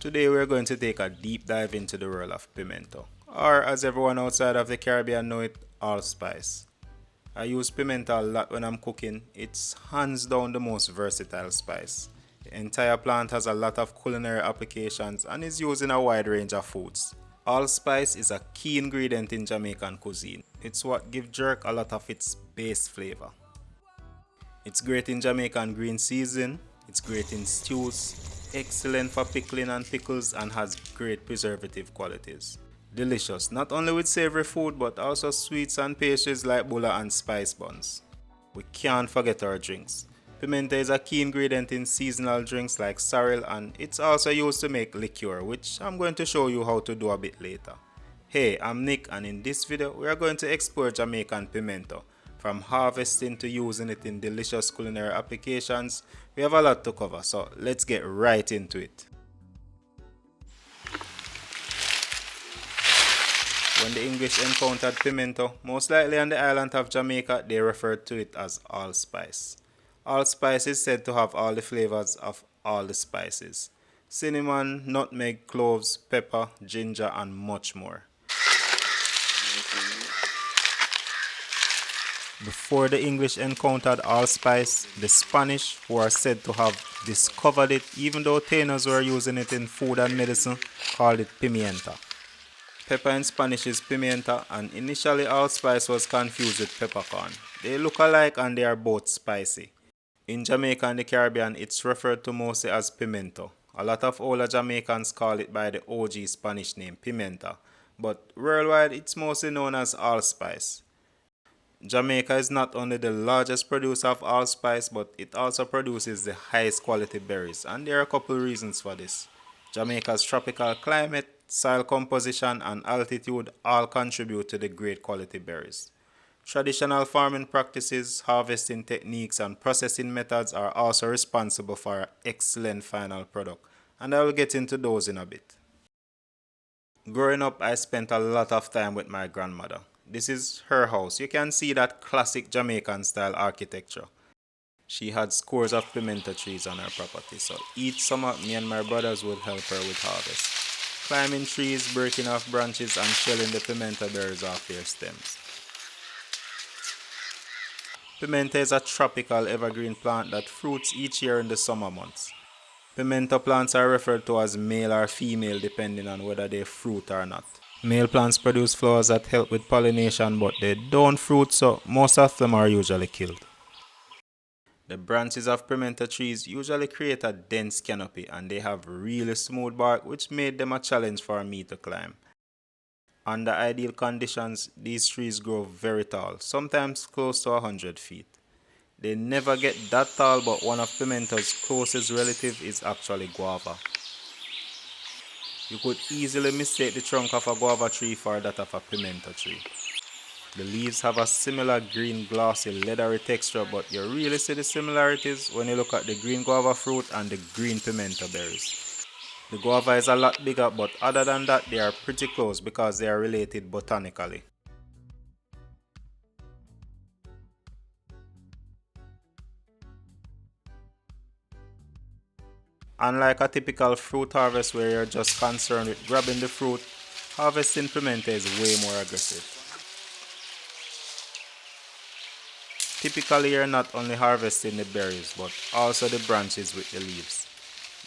Today we're going to take a deep dive into the world of pimento, or as everyone outside of the Caribbean know it, allspice. I use pimento a lot when I'm cooking. It's hands down the most versatile spice. The entire plant has a lot of culinary applications and is used in a wide range of foods. Allspice is a key ingredient in Jamaican cuisine. It's what gives jerk a lot of its base flavor. It's great in Jamaican green season, it's great in stews, excellent for pickling and pickles, and has great preservative qualities. Delicious, not only with savory food but also sweets and pastries like bulla and spice buns. We can't forget our drinks. Pimento is a key ingredient in seasonal drinks like sorrel, and it's also used to make liqueur, which I'm going to show you how to do a bit later. Hey, I'm Nick, and in this video we are going to explore Jamaican pimento. From harvesting to using it in delicious culinary applications, we have a lot to cover, so let's get right into it. When the English encountered pimento, most likely on the island of Jamaica, they referred to it as allspice. Allspice is said to have all the flavors of all the spices: cinnamon, nutmeg, cloves, pepper, ginger, and much more. Before the English encountered allspice, the Spanish, who are said to have discovered it even though tainers were using it in food and medicine, called it pimienta. Pepper in Spanish is pimienta, and initially allspice was confused with peppercorn. They look alike and they are both spicy. In Jamaica and the Caribbean, it's referred to mostly as pimento. A lot of older Jamaicans call it by the OG Spanish name pimenta, but worldwide it's mostly known as allspice. Jamaica is not only the largest producer of allspice, but it also produces the highest quality berries, and there are a couple reasons for this. Jamaica's tropical climate, soil composition, and altitude all contribute to the great quality berries. Traditional farming practices, harvesting techniques, and processing methods are also responsible for an excellent final product, and I will get into those in a bit. Growing up, I spent a lot of time with my grandmother. This is her house. You can see that classic Jamaican style architecture. She had scores of pimento trees on her property, so each summer me and my brothers would help her with harvest. Climbing trees, breaking off branches, and shelling the pimento berries off their stems. Pimento is a tropical evergreen plant that fruits each year in the summer months. Pimento plants are referred to as male or female depending on whether they fruit or not. Male plants produce flowers that help with pollination, but they don't fruit, so most of them are usually killed. The branches of pimento trees usually create a dense canopy, and they have really smooth bark, which made them a challenge for me to climb. Under ideal conditions, these trees grow very tall, sometimes close to 100 feet. They never get that tall, but one of pimento's closest relatives is actually guava. You could easily mistake the trunk of a guava tree for that of a pimento tree. The leaves have a similar green glossy leathery texture, but you really see the similarities when you look at the green guava fruit and the green pimento berries. The guava is a lot bigger, but other than that they are pretty close because they are related botanically. Unlike a typical fruit harvest where you're just concerned with grabbing the fruit, harvesting pimento is way more aggressive. Typically, you're not only harvesting the berries but also the branches with the leaves.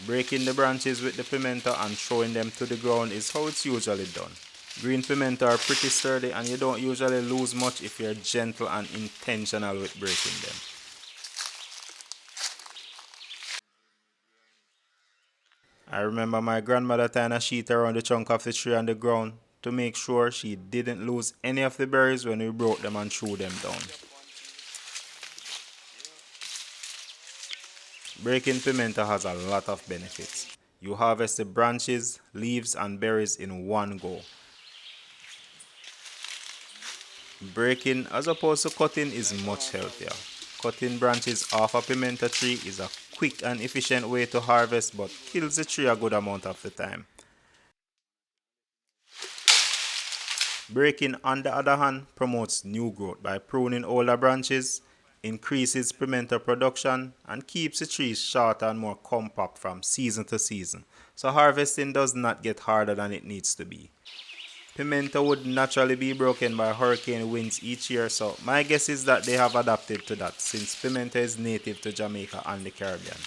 Breaking the branches with the pimento and throwing them to the ground is how it's usually done. Green pimento are pretty sturdy and you don't usually lose much if you're gentle and intentional with breaking them. I remember my grandmother tying a sheet around the trunk of the tree on the ground to make sure she didn't lose any of the berries when we broke them and threw them down. Breaking pimento has a lot of benefits. You harvest the branches, leaves, and berries in one go. Breaking as opposed to cutting is much healthier. Cutting branches off a pimento tree is a quick and efficient way to harvest but kills the tree a good amount of the time. Breaking, on the other hand, promotes new growth by pruning older branches, increases pimento production, and keeps the trees shorter and more compact from season to season, so harvesting does not get harder than it needs to be. Pimento would naturally be broken by hurricane winds each year, so my guess is that they have adapted to that since pimento is native to Jamaica and the Caribbean.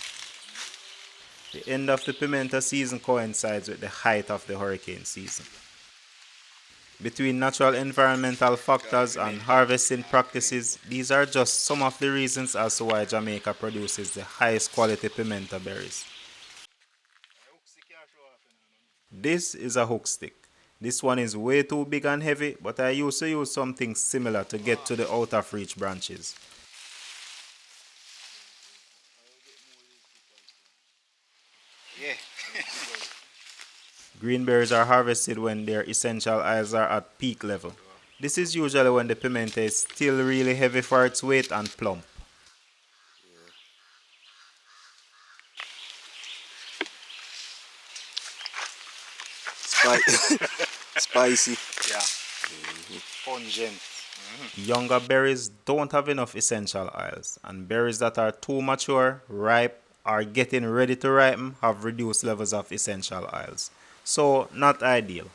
The end of the pimento season coincides with the height of the hurricane season. Between natural environmental factors and harvesting practices, these are just some of the reasons as to why Jamaica produces the highest quality pimento berries. This is a hook stick. This one is way too big and heavy, but I used to use something similar to get to the out of reach branches. Yeah. Green berries are harvested when their essential oils are at peak level. This is usually when the pimento is still really heavy for its weight and plump. Spicy. Yeah. Pungent. Younger berries don't have enough essential oils, and berries that are too mature, ripe, or getting ready to ripen have reduced levels of essential oils. So, not ideal.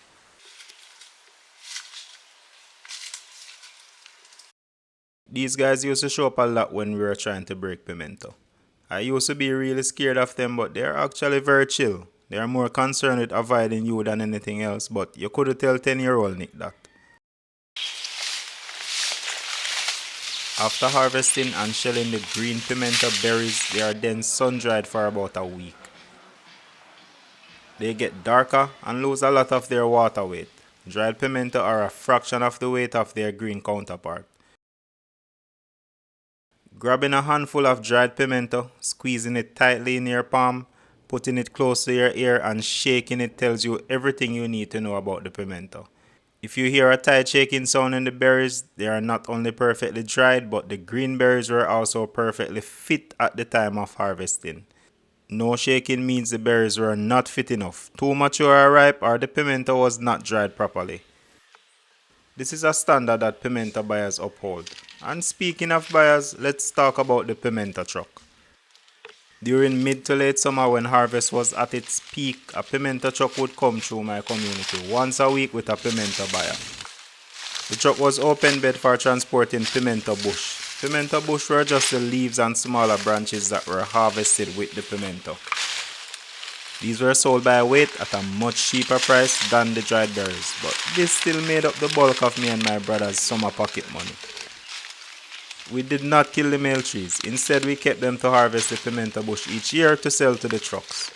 These guys used to show up a lot when we were trying to break pimento. I used to be really scared of them, but they're actually very chill. They are more concerned with avoiding you than anything else, but you couldn't tell 10-year-old Nick that. After harvesting and shelling the green pimento berries, they are then sun-dried for about a week. They get darker and lose a lot of their water weight. Dried pimento are a fraction of the weight of their green counterpart. Grabbing a handful of dried pimento, squeezing it tightly in your palm, putting it close to your ear and shaking it tells you everything you need to know about the pimento. If you hear a tight shaking sound in the berries, they are not only perfectly dried, but the green berries were also perfectly fit at the time of harvesting. No shaking means the berries were not fit enough, too mature or ripe, or the pimento was not dried properly. This is a standard that pimento buyers uphold. And speaking of buyers, let's talk about the pimento truck. During mid to late summer when harvest was at its peak, a pimento truck would come through my community once a week with a pimento buyer. The truck was open bed for transporting pimento bush. Pimento bush were just the leaves and smaller branches that were harvested with the pimento. These were sold by weight at a much cheaper price than the dried berries, but this still made up the bulk of me and my brother's summer pocket money. We did not kill the male trees. Instead, we kept them to harvest the pimento bush each year to sell to the trucks.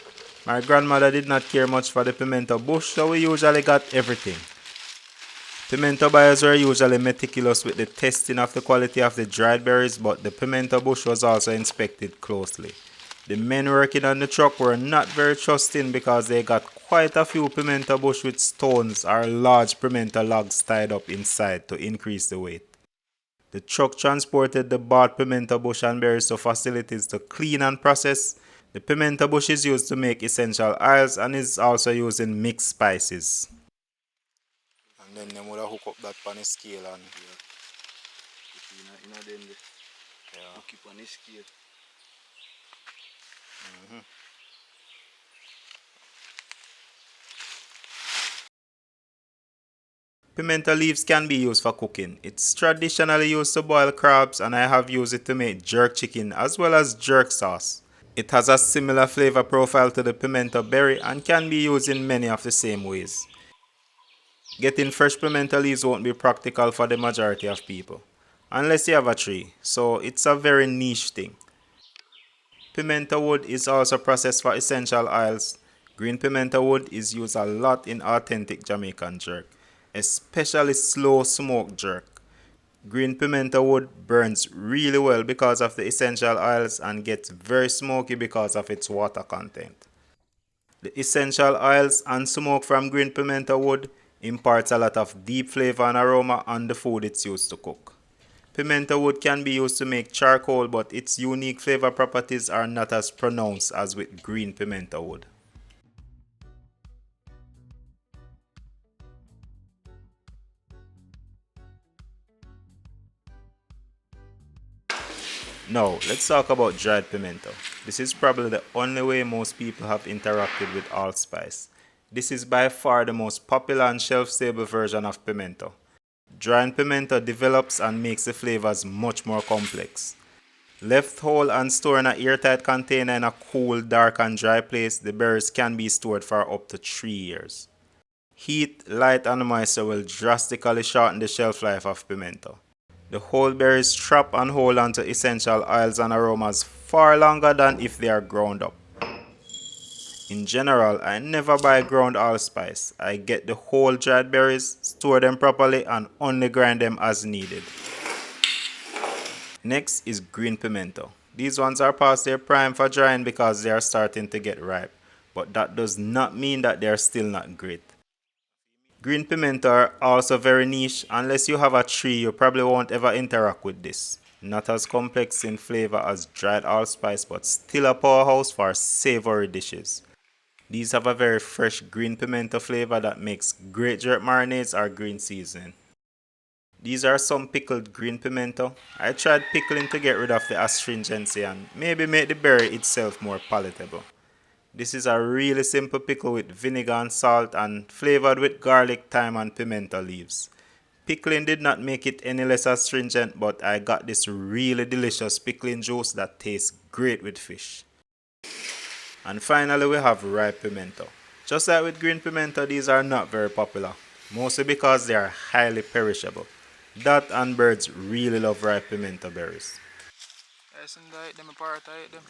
My grandmother did not care much for the pimento bush, so we usually got everything. Pimento buyers were usually meticulous with the testing of the quality of the dried berries, but the pimento bush was also inspected closely. The men working on the truck were not very trusting because they got quite a few pimento bush with stones or large pimento logs tied up inside to increase the weight. The truck transported the bought pimento bush and berries to facilities to clean and process. The pimento bush is used to make essential oils and is also used in mixed spices. And then they would hook up that on a scale and Hook it on the scale. Pimento leaves can be used for cooking. It's traditionally used to boil crabs and I have used it to make jerk chicken as well as jerk sauce. It has a similar flavor profile to the pimento berry and can be used in many of the same ways. Getting fresh pimento leaves won't be practical for the majority of people, unless you have a tree, so it's a very niche thing. Pimento wood is also processed for essential oils. Green pimento wood is used a lot in authentic Jamaican jerk, especially slow smoked jerk. Green pimento wood burns really well because of the essential oils and gets very smoky because of its water content. The essential oils and smoke from green pimento wood imparts a lot of deep flavor and aroma on the food it's used to cook. Pimento wood can be used to make charcoal, but its unique flavor properties are not as pronounced as with green pimento wood. Now, let's talk about dried pimento. This is probably the only way most people have interacted with allspice. This is by far the most popular and shelf-stable version of pimento. Dried pimento develops and makes the flavors much more complex. Left whole and stored in an airtight container in a cool, dark and dry place, the berries can be stored for up to 3 years. Heat, light and moisture will drastically shorten the shelf life of pimento. The whole berries trap and hold onto essential oils and aromas far longer than if they are ground up. In general, I never buy ground allspice. I get the whole dried berries, store them properly and only grind them as needed. Next is green pimento. These ones are past their prime for drying because they are starting to get ripe, but that does not mean that they are still not great. Green pimento are also very niche. Unless you have a tree, you probably won't ever interact with this. Not as complex in flavor as dried allspice, but still a powerhouse for savory dishes. These have a very fresh green pimento flavor that makes great jerk marinades or green seasoning. These are some pickled green pimento. I tried pickling to get rid of the astringency and maybe make the berry itself more palatable. This is a really simple pickle with vinegar and salt and flavored with garlic, thyme and pimento leaves. Pickling did not make it any less astringent, but I got this really delicious pickling juice that tastes great with fish. And finally we have ripe pimento. Just like with green pimento, these are not very popular, mostly because they are highly perishable. That and birds really love ripe pimento berries. Yes, and I eat them apart, I eat them.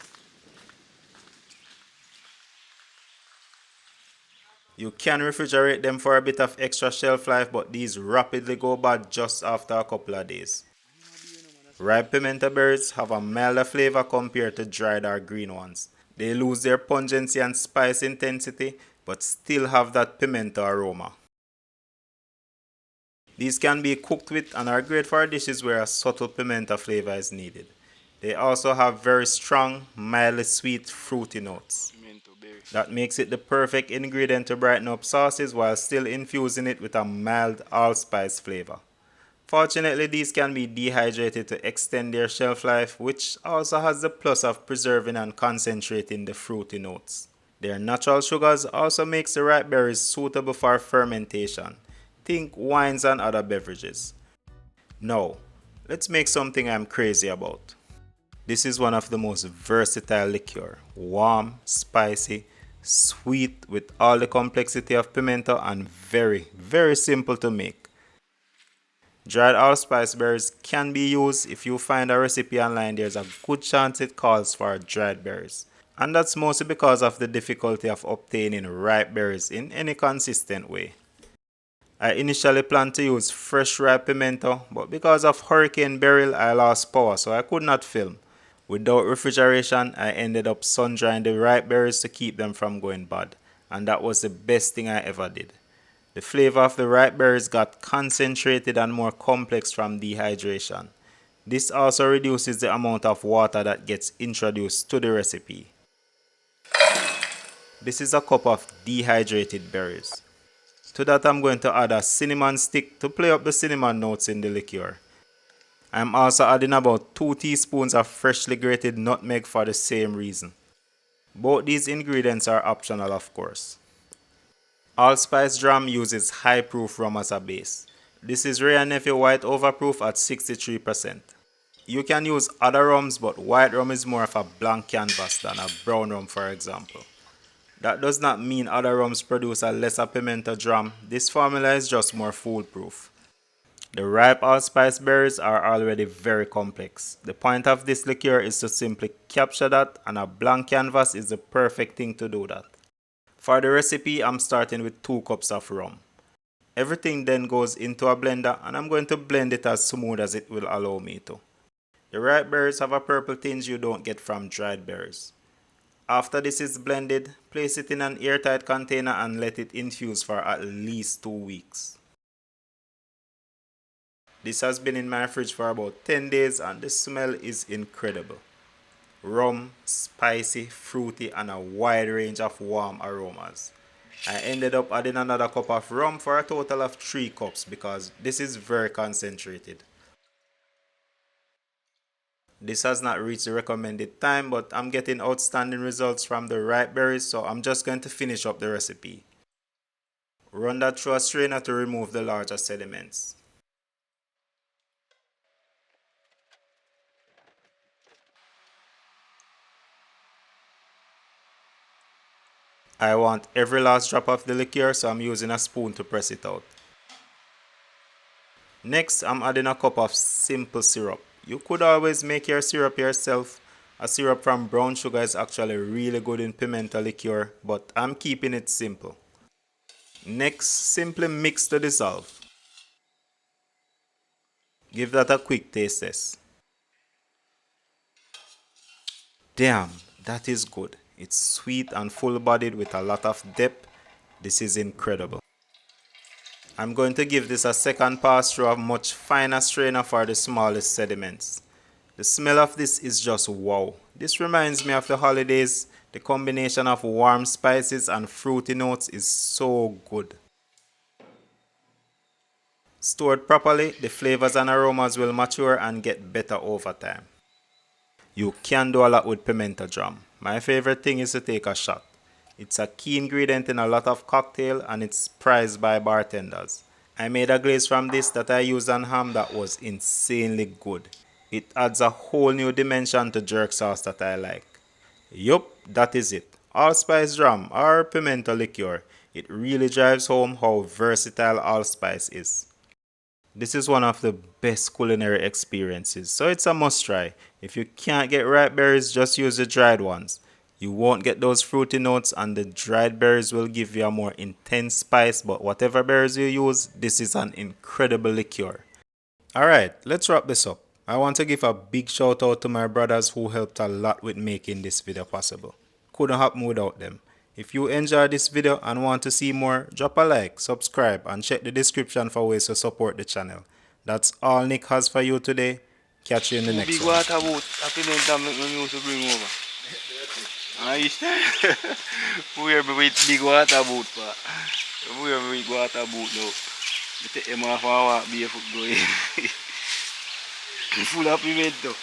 You can refrigerate them for a bit of extra shelf life, but these rapidly go bad just after a couple of days. Ripe pimento berries have a milder flavor compared to dried or green ones. They lose their pungency and spice intensity, but still have that pimento aroma. These can be cooked with and are great for dishes where a subtle pimento flavor is needed. They also have very strong, mildly sweet, fruity notes. Pimento berry. That makes it the perfect ingredient to brighten up sauces while still infusing it with a mild allspice flavor. Fortunately, these can be dehydrated to extend their shelf life, which also has the plus of preserving and concentrating the fruity notes. Their natural sugars also makes the ripe berries suitable for fermentation. Think wines and other beverages. Now, let's make something I'm crazy about. This is one of the most versatile liqueur. Warm, spicy, sweet with all the complexity of pimento and very, very simple to make. Dried allspice berries can be used. If you find a recipe online, there's a good chance it calls for dried berries. And that's mostly because of the difficulty of obtaining ripe berries in any consistent way. I initially planned to use fresh ripe pimento, but because of Hurricane Beryl I lost power so I could not film. Without refrigeration, I ended up sun drying the ripe berries to keep them from going bad, and that was the best thing I ever did. The flavor of the ripe berries got concentrated and more complex from dehydration. This also reduces the amount of water that gets introduced to the recipe. This is a cup of dehydrated berries. To that I'm going to add a cinnamon stick to play up the cinnamon notes in the liqueur. I'm also adding about 2 teaspoons of freshly grated nutmeg for the same reason. Both these ingredients are optional of course. Allspice Dram uses high proof rum as a base. This is Ray and Nephew White Overproof at 63%. You can use other rums, but white rum is more of a blank canvas than a brown rum for example. That does not mean other rums produce a lesser pimento dram. This formula is just more foolproof. The ripe allspice berries are already very complex. The point of this liqueur is to simply capture that, and a blank canvas is the perfect thing to do that. For the recipe, I'm starting with 2 cups of rum. Everything then goes into a blender and I'm going to blend it as smooth as it will allow me to. The ripe berries have a purple tinge you don't get from dried berries. After this is blended, place it in an airtight container and let it infuse for at least 2 weeks. This has been in my fridge for about 10 days and the smell is incredible. Rum, spicy, fruity and a wide range of warm aromas. I ended up adding another cup of rum for a total of 3 cups because this is very concentrated. This has not reached the recommended time, but I'm getting outstanding results from the ripe berries, so I'm just going to finish up the recipe. Run that through a strainer to remove the larger sediments. I want every last drop of the liqueur, so I'm using a spoon to press it out. Next, I'm adding a cup of simple syrup. You could always make your syrup yourself. A syrup from brown sugar is actually really good in pimento liqueur, but I'm keeping it simple. Next, simply mix to dissolve. Give that a quick taste test. Damn, that is good. It's sweet and full bodied with a lot of depth. This is incredible. I'm going to give this a second pass through a much finer strainer for the smallest sediments. The smell of this is just wow. This reminds me of the holidays. The combination of warm spices and fruity notes is so good. Stored properly, the flavors and aromas will mature and get better over time. You can do a lot with pimento drum. My favorite thing is to take a shot. It's a key ingredient in a lot of cocktail and it's prized by bartenders. I made a glaze from this that I used on ham that was insanely good. It adds a whole new dimension to jerk sauce that I like. Yup, that is it. Allspice drum or pimento liqueur. It really drives home how versatile allspice is. This is one of the best culinary experiences, so it's a must try. If you can't get ripe berries, just use the dried ones. You won't get those fruity notes, and the dried berries will give you a more intense spice, but whatever berries you use, this is an incredible liqueur. Alright, let's wrap this up. I want to give a big shout out to my brothers who helped a lot with making this video possible. Couldn't happen without them. If you enjoyed this video and want to see more, drop a like, subscribe, and check the description for ways to support the channel. That's all Nick has for you today. Catch you in the next Big one. water boat. A pimento make me used to bring over. Nice. We are with big water boat, pa. We are with water boat now. We take them off and walk barefoot going. Full of pimento.